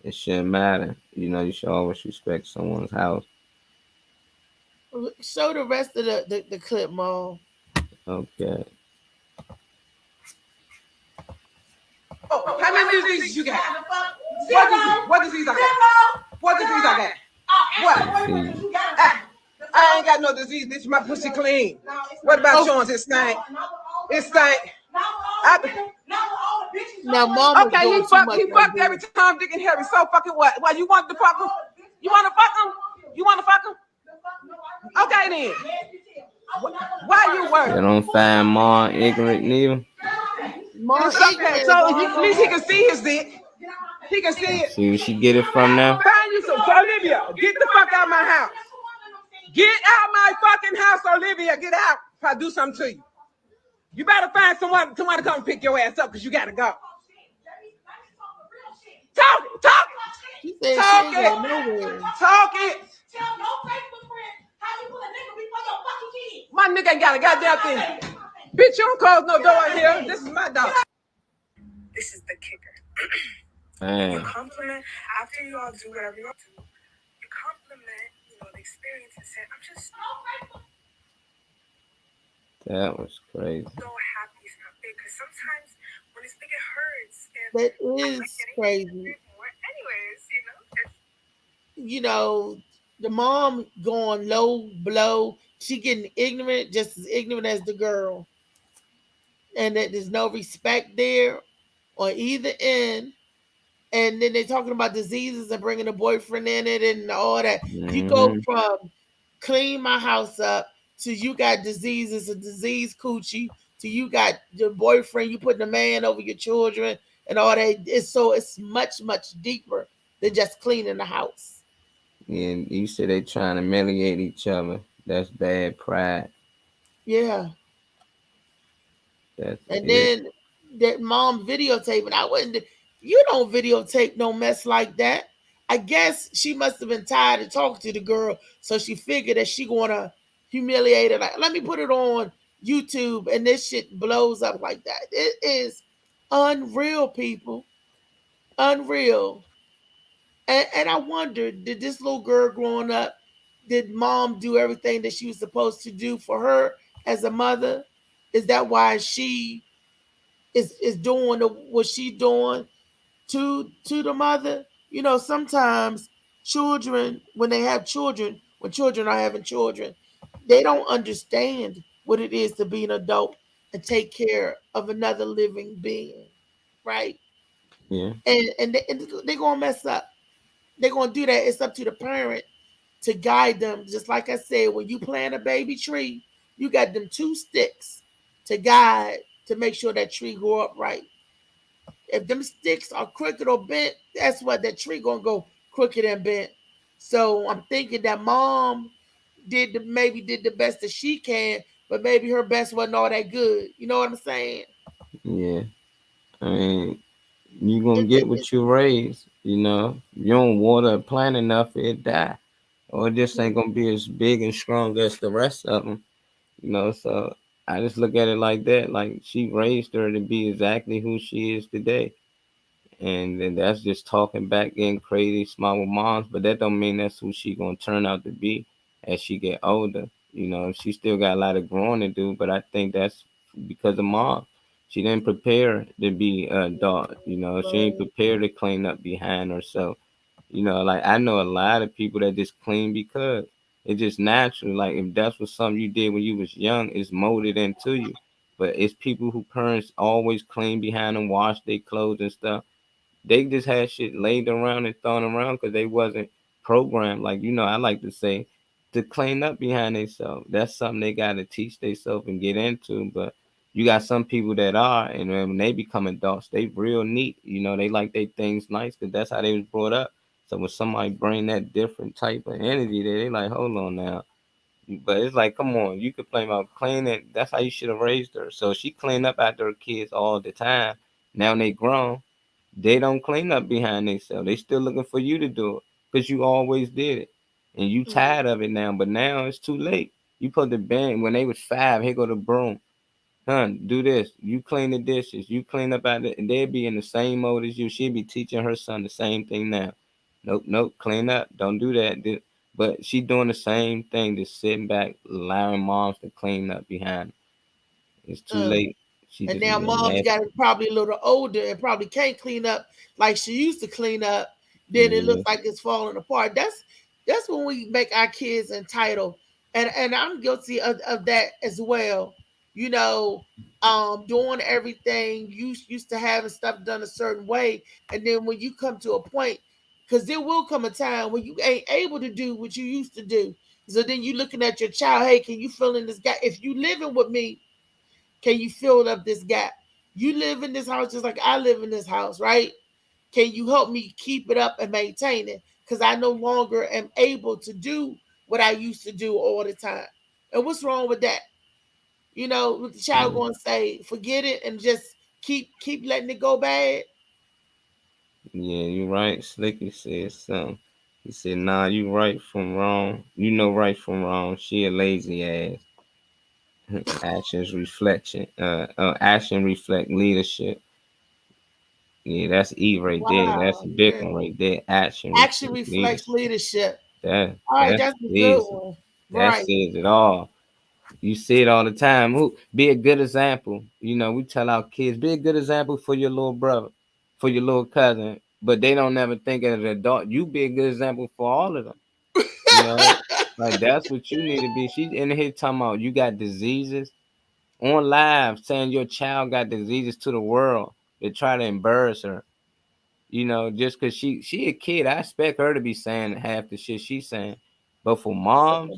It shouldn't matter. You know, you should always respect someone's house. show the rest of the clip, Mom. Okay. Oh, how many diseases you got? What disease I got? What disease I got? What? See, I ain't got no disease, bitch. My pussy clean. What about Oh, yours? It stank. It stank. I, now Mama's okay, doing too much he right fucked every there. time Dick and Harry. So fucking what? Why you want to fuck him? You want to fuck him? You want to fuck him? Okay then. Why you they worried? don't find mom ignorant neither. Mom It's okay. ignorant is So all at least he wrong. can see his dick. He can see it. See where she get it from now? Find you some. Olivia, get the fuck out of my house. Get out my fucking house, Olivia. Get out. If I do something to you. You better find someone to come pick your ass up because you gotta go. Talk She said she talk ain't it, going nowhere. talk it. Tell no Facebook friend how you put a nigga before your fucking kids. My nigga ain't got a goddamn thing. Bitch, you don't close no door in here. This is my dog. This is the kicker. You Man, compliment after you all do whatever you all do. You compliment, the experience and say, I'm just that was crazy. so happy it's not big. Because sometimes when it's big, it hurts. And That I'm not is getting crazy. more. Anyways. You know, the mom going low blow. She getting ignorant, just as ignorant as the girl, and that there's no respect there on either end. And then they talking about diseases and bringing a boyfriend in it and all that. You go Hmm. from clean my house up to you got diseases, a disease coochie, to you got your boyfriend, you putting a man over your children and all that. It's much deeper than just cleaning the house. And you said they trying to humiliate each other. That's bad pride. Yeah. That's And it. then that mom videotaping. I wouldn't. You don't videotape no mess like that. I guess she must have been tired of talking to the girl, so she figured that she gonna humiliate her. Like, let me put it on YouTube, and this shit blows up like that. It is unreal, people. Unreal. And I wonder, did this little girl growing up, did mom do everything that she was supposed to do for her as a mother? Is that why she is doing what she doing to the mother? You know, sometimes children, when they have children, when children are having children, they don't understand what it is to be an adult and take care of another living being, right? Yeah. And they're gonna mess up. They're gonna do that. It's up to the parent to guide them. Just like I said, when you plant a baby tree, you got them two sticks to guide to make sure that tree grow up right. If them sticks are crooked or bent, that's what that tree gonna go crooked and bent. So I'm thinking that mom maybe did the best that she can, but maybe her best wasn't all that good. You know what I'm saying? Yeah. I mean, you gonna It, get it, it, what you raise. You don't water a plant enough, it die, or it just ain't gonna be as big and strong as the rest of them. So I just look at it like that. Like she raised her to be exactly who she is today. And then that's just talking back getting crazy, smart with moms, but that don't mean that's who she gonna turn out to be as she get older. She still got a lot of growing to do, but I think that's because of mom. She didn't prepare to be an adult. She ain't right. prepared to clean up behind herself. Like I know a lot of people that just clean because it's just natural. Like if that's what something you did when you was young, it's molded into you. But it's people who parents always clean behind them, wash their clothes and stuff. They just had shit laid around and thrown around because they wasn't programmed. Like I like to say, to clean up behind themselves. That's something they got to teach themselves and get into. But you got some people that are, and when they become adults, they real neat. They like they things nice because that's how they was brought up. So when somebody bring that different type of energy, they like, hold on now. But it's like, come on, you could blame about cleaning. That's how you should have raised her. So she clean up after her kids all the time. Now they grown, they don't clean up behind themselves. They still looking for you to do it because you always did it, and you tired of it now. But now it's too late. You put the band when they was 5. Here go the broom, hun. Do this. You clean the dishes. You clean up out and they'd be in the same mode as you. She'd be teaching her son the same thing now. Nope, nope. Clean up. Don't do that. But she doing the same thing, just sitting back, allowing moms to clean up behind. It's too Uh, late. She and just now getting mom's nasty. got it probably a little older and probably can't clean up like she used to clean up. Then it Yeah, looks like it's falling apart. That's when we make our kids entitled, and I'm guilty of that as well. You know, doing everything you used to having stuff done a certain way, and then when you come to a point, because there will come a time when you ain't able to do what you used to do. So then you looking at your child, hey, can you fill in this gap? If you living with me, can you fill up this gap? You live in this house just like I live in this house, right? Can you help me keep it up and maintain it? Because I no longer am able to do what I used to do all the time. And what's wrong with that? With the child Yeah, going to say, forget it and just keep letting it go bad. yeah, you right. Slicky said something. He said, "Nah, you right from wrong. You know right from wrong. She a lazy ass. Actions reflection. Action reflect leadership. Yeah, that's E right there. That's Wow, big yeah. one right there. Action Action reflect reflects leadership. leadership. That All right, that that's a good is one. that Right. says it all. You see it all the time. Who be a good example? We tell our kids be a good example for your little brother, for your little cousin, but they don't never think as an adult. You be a good example for all of them. You know, like that's what you need to be. She's in here talking about you got diseases on live, saying your child got diseases to the world. They try to embarrass her. Just because she a kid, I expect her to be saying half the shit she's saying. But for But the moms,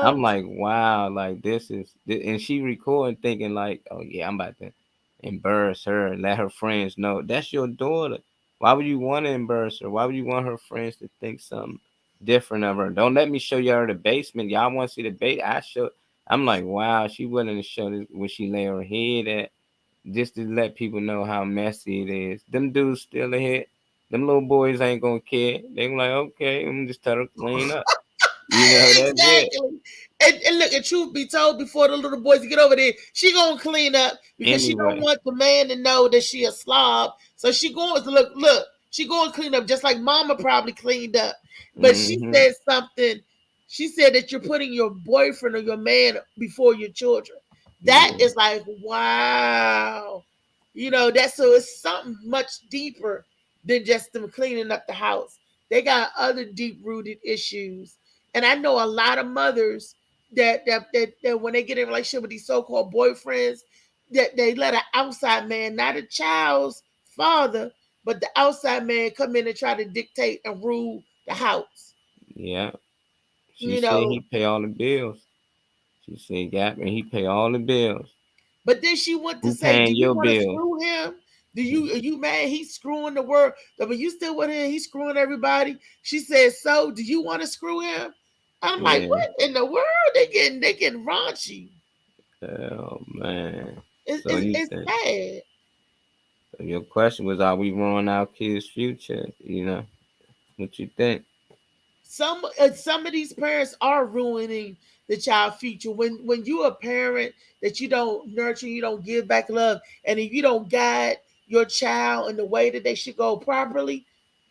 I'm moms, like, wow, like and she recording thinking like, oh yeah, I'm about to embarrass her and let her friends know. That's your daughter. Why would you want to embarrass her? Why would you want her friends to think something different of her? Don't let me show y'all the basement. Y'all want to see the bait? I'm like, wow, she willing to show this when she lay her head at just to let people know how messy it is. Them dudes still ahead. Them little boys ain't gonna care. They gonna like, okay, I'm just tell her to clean up. That's it. exactly. And look, and truth be told, before the little boys get over there, she gonna clean up because she don't Anyway. want the man to know that she a slob. So she going to look. She going to clean up just like Mama probably cleaned up. But she Mm-hmm. said something. She said that you're putting your boyfriend or your man before your children. That Yeah. is like wow. That's so it's something much deeper than just them cleaning up the house. They got other deep rooted issues, and I know a lot of mothers that when they get in a relationship with these so called boyfriends, that they let an outside man, not a child's father, but the outside man come in and try to dictate and rule the house. Yeah. She You said know, he pay all the bills. She said, Gap, and he pay all the bills. but then she went to Who say, "Do paying you your want to bills? screw him? Are you mad he's screwing the world? I mean, you still with him? He's screwing everybody." She said, "So, do you want to screw him?" I'm like, Yeah. "What in the world? They getting raunchy. Oh man. It's So it's, you it's think sad." so your question was, are we ruining our kids' future? What you think? Some of these parents are ruining the child future. When you're a parent that you don't nurture, you don't give back love, and if you don't guide your child in the way that they should go properly,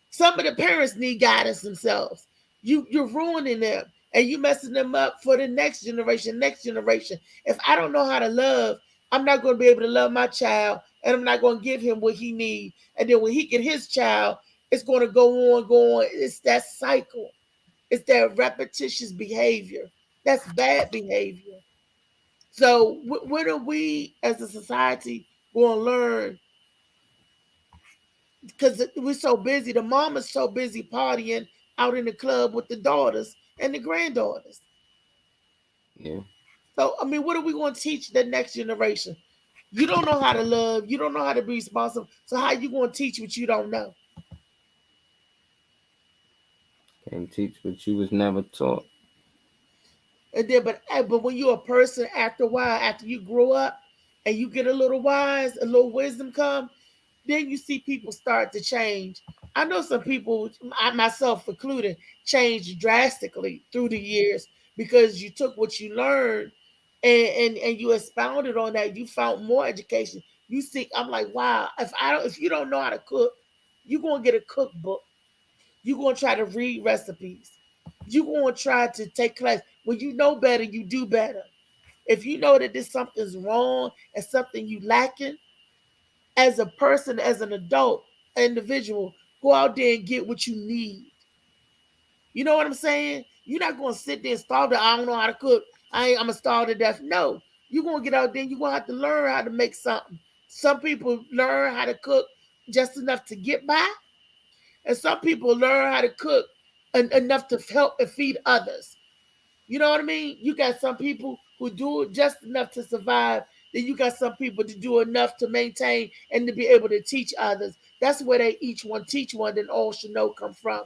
some of the parents need guidance themselves. You're ruining them and you messing them up for the next generation. If I don't know how to love, I'm not going to be able to love my child, and I'm not going to give him what he needs. And then when he get his child, it's going to go on. It's that cycle. It's that repetitious behavior. That's bad behavior. So when are we as a society going to learn? Because we're so busy. The mom is so busy partying out in the club with the daughters and the granddaughters. Yeah. So I mean, what are we going to teach the next generation? You don't know how to love. You don't know how to be responsible. So how you going to teach what you don't know? Can't teach what you was never taught. And then, but when you're a person, after a while, after you grow up and you get a little wise, a little wisdom come, then you see people start to change. I know some people, I myself included, changed drastically through the years because you took what you learned and you expounded on that. You found more education. You see, I'm like, wow, if you don't know how to cook, you're gonna get a cookbook. You're gonna try to read recipes. You're gonna try to take class. When you know better, you do better. If you know that this something's wrong and something you lacking, as a person, as an adult individual, go out there and get what you need. You know what I'm saying? You're not gonna sit there and starve to I don't know how to cook. I'm gonna starve to death. No, you're gonna get out there and you're gonna have to learn how to make something. Some people learn how to cook just enough to get by, and some people learn how to cook enough to help and feed others. You know what I mean? You got some people who do it just enough to survive. Then you got some people to do enough to maintain and to be able to teach others. That's where they each one teach one, then all should know come from.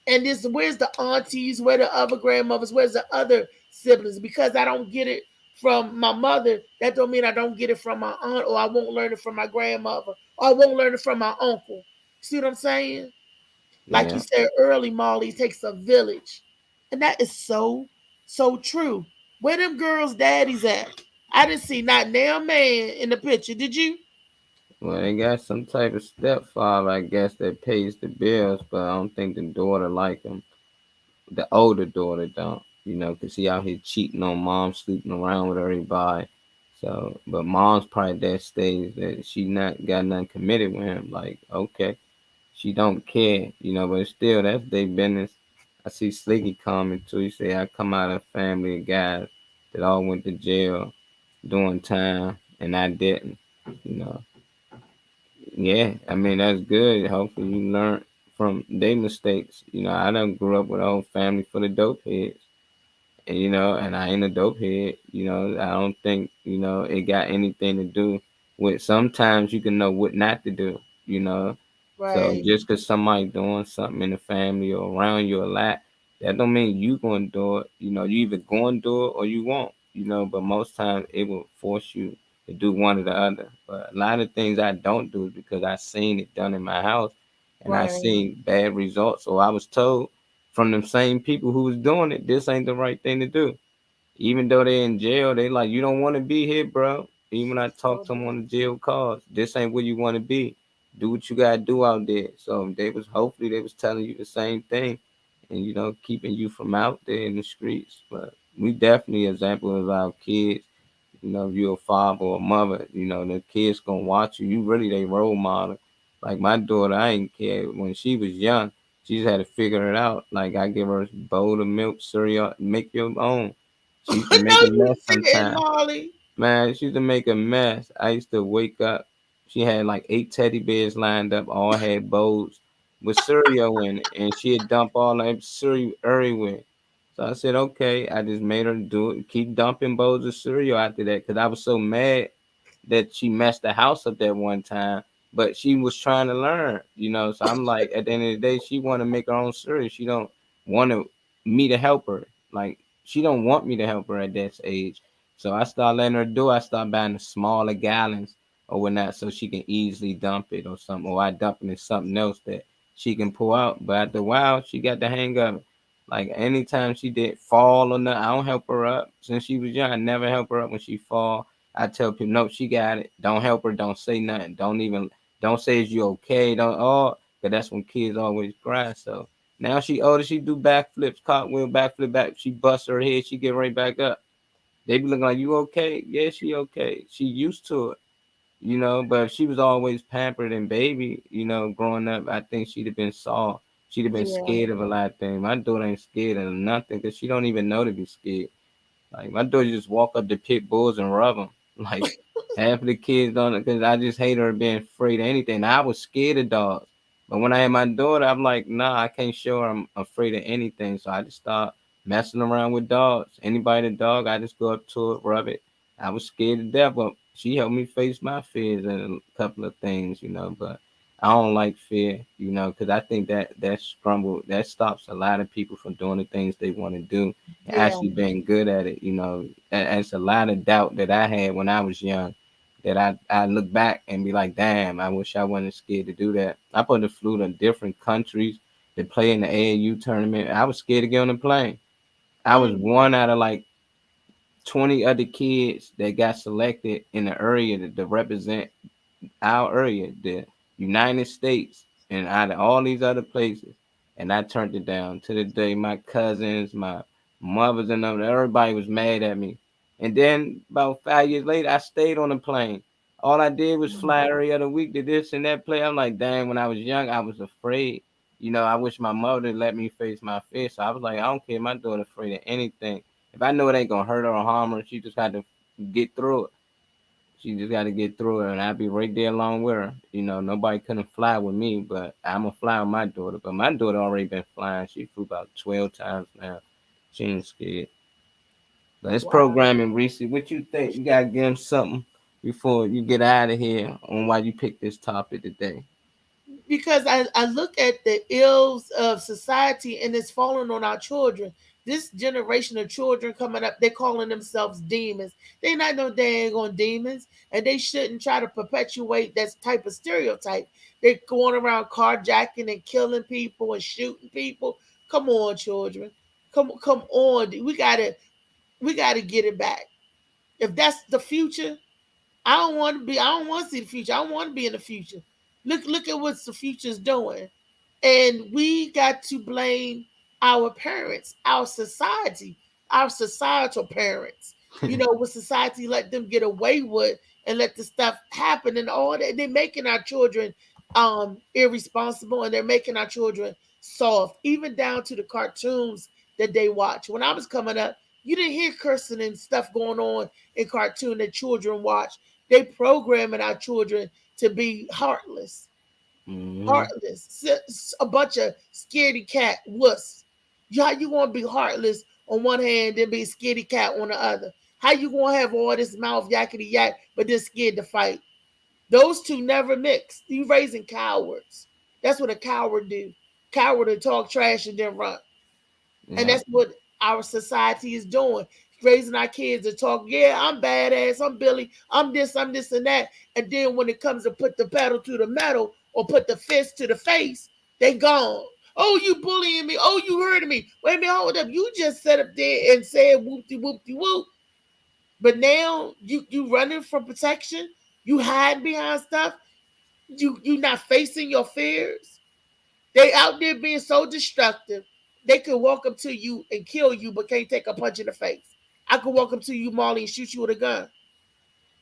And this, where's the aunties? Where the other grandmothers? Where's the other siblings? Because I don't get it. from my mother, that don't mean I don't get it from my aunt, or I won't learn it from my grandmother, or I won't learn it from my uncle. See what I'm saying? Like you Yeah. said early, Molly, it takes a village. And that is so, so true. Where them girls' daddies at? I didn't see not nail man in the picture. Did you? Well, they got some type of stepfather, I guess, that pays the bills, but I don't think the daughter like him. The older daughter don't, you know, 'cause he out here cheating on mom, sleeping around with everybody. So, but mom's probably that stage that she not got nothing committed with him. Like, okay, she don't care, you know, but still, that's their business. I see Slicky comment too. He say, I come out of a family of guys that all went to jail doing time, and I didn't, you know. Yeah, I mean that's good. Hopefully you learn from their mistakes. You know, I done grew up with a whole family full of dope heads, and you know, and I ain't a dope head. You know, I don't think it got anything to do with. Sometimes you can know what not to do. You know, so Right, just because somebody doing something in the family or around you a lot, that don't mean you gonna do it. You know, you either going to do it or you won't. You know, but most times it will force you to do one or the other. But a lot of things I don't do is because I seen it done in my house, and I right, seen bad results, or I was told from them same people who was doing it, this ain't the right thing to do. Even though they in jail, they like, you don't want to be here, bro. Even when I talk so to them on the dangerous. jail calls, this ain't where you want to be. Do what you gotta do out there. So they was hopefully they was telling you the same thing, and keeping you from out there in the streets. But we definitely example of our kids. You know, if you're a father or a mother, the kids gonna watch you. You really they role model. Like my daughter, I ain't care when she was young. She just had to figure it out. Like I give her a bowl of milk, cereal, make your own. She used to make No, a you mess didn't, sometimes. Molly. Man, she used to make a mess. I used to wake up. She had like 8 teddy bears lined up, all had bowls with cereal in it, and she'd dump all that cereal everywhere. So I said, okay. I just made her do it, keep dumping bowls of cereal after that, because I was so mad that she messed the house up that one time. But she was trying to learn. So I'm like, at the end of the day, she want to make her own cereal. She don't want me to help her. Like she don't want me to help her at that age. So I start letting her do. I start buying the smaller gallons or whatnot, so she can easily dump it or something. Or I dump it in something else that she can pull out. But after a while, she got the hang of it. Like anytime she did fall or nothing, I don't help her up. Since she was young, I never help her up when she fall. I tell people, no, she got it. Don't help her. Don't say nothing. Don't say is you okay. Don't cause that's when kids always cry. So now she older, she do backflips, cartwheel, backflip back. She busts her head, she get right back up. They be looking like, you okay? Yeah, she okay. She used to it. But if she was always pampered and baby, growing up, I think she'd have been soft. She'd have been Yeah. scared of a lot of things. My daughter ain't scared of nothing because she don't even know to be scared. Like my daughter just walk up to pit bulls and rub them. Like half of the kids don't, because I just hate her being afraid of anything. I was scared of dogs, but when I had my daughter, I'm like, nah, I can't show her I'm afraid of anything. So I just start messing around with dogs. Anybody the dog, I just go up to it, rub it. I was scared to death, but she helped me face my fears and a couple of things. But I don't like fear, because I think that scramble that stops a lot of people from doing the things they want to do and Yeah. actually being good at it. It's a lot of doubt that I had when I was young that I look back and be like, damn, I wish I wasn't scared to do that. I put the flew to different countries to play in the AAU tournament. I was scared to get on the plane. I was Mm. one out of like 20 other kids that got selected in the area to represent our area, the United States, and out of all these other places. And I turned it down. To the day, my cousins, my mothers, and them, everybody was mad at me. And then about 5 years later, I stayed on the plane. All I did was fly every other week to this and that play. I'm like, dang, when I was young, I was afraid. I wish my mother let me face my fear. So I was like, I don't care. My daughter afraid of anything. If I know it ain't gonna hurt her or harm her, she just got to get through it. She just got to get through it, and I'll be right there along with her. Nobody couldn't fly with me, but I'm gonna fly with my daughter. But my daughter already been flying. She flew about 12 times now. She ain't scared. But it's Wow. programming, Reese. What you think? You gotta give him something before you get out of here on why you picked this topic today. Because I look at the ills of society and it's falling on our children. This generation of children coming up, they calling themselves demons. They not no dang on demons, and they shouldn't try to perpetuate that type of stereotype. They going around carjacking and killing people and shooting people. Come on, children. Come on. We gotta get it back. If that's the future, I don't want to be. I don't want to see the future. I don't want to be in the future. Look at what the future's doing, and we got to blame our parents, our society, our societal parents. You know, what society let them get away with and let the stuff happen and all that. They're making our children irresponsible, and they're making our children soft, even down to the cartoons that they watch. When I was coming up, you didn't hear cursing and stuff going on in cartoon that children watch. They programming our children to be heartless, Mm-hmm. heartless, a bunch of scaredy cat wuss. How you gonna be heartless on one hand and be scaredy cat on the other? How you gonna have all this mouth yakety yak but then scared to fight? Those two never mix. You raising cowards. That's what a coward do. Coward to talk trash and then run. And Yeah. that's what our society is doing. Raising our kids to talk, yeah, I'm badass, I'm Billy, I'm this and that. And then when it comes to put the pedal to the metal or put the fist to the face, they gone. Oh, you bullying me. Oh, you hurting me. Wait a minute, hold up. You just sat up there and said whoopty whoopty whoop. But now you running from protection. You hiding behind stuff. You not facing your fears. They out there being so destructive. They could walk up to you and kill you, but can't take a punch in the face. I could walk up to you, Molly, and shoot you with a gun.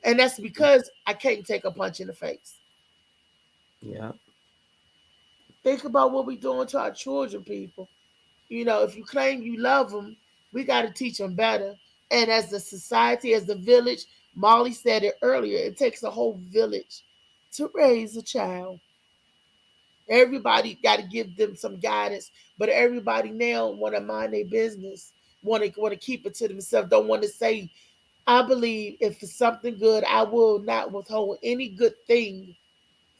And that's because I can't take a punch in the face. Yeah. Think about what we're doing to our children, people. You know, if you claim you love them, we got to teach them better. And as the society, as the village, Molly said it earlier, it takes a whole village to raise a child. Everybody got to give them some guidance, but everybody now want to mind their business, want to keep it to themselves. Don't want to say, "I believe if it's something good, I will not withhold any good thing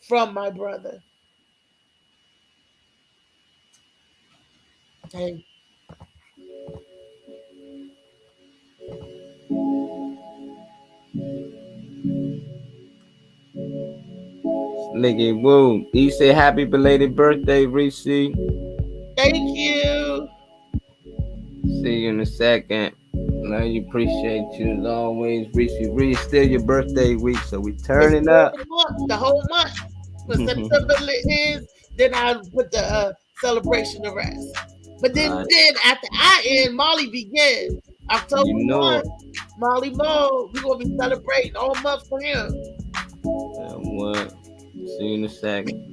from my brother." Hey, Nigga, woo. You say happy belated birthday, Reese. See thank you. you in a second. Love you, appreciate you as always, Reese. Reese, still your birthday week, so we It's turning still up. the month, the whole month. When September ends, then I put the celebration to rest. But then, Alright, then after I end, Molly begins. you October know 1, it. Molly Mo, we're gonna be celebrating all month for him. What? See you in a second.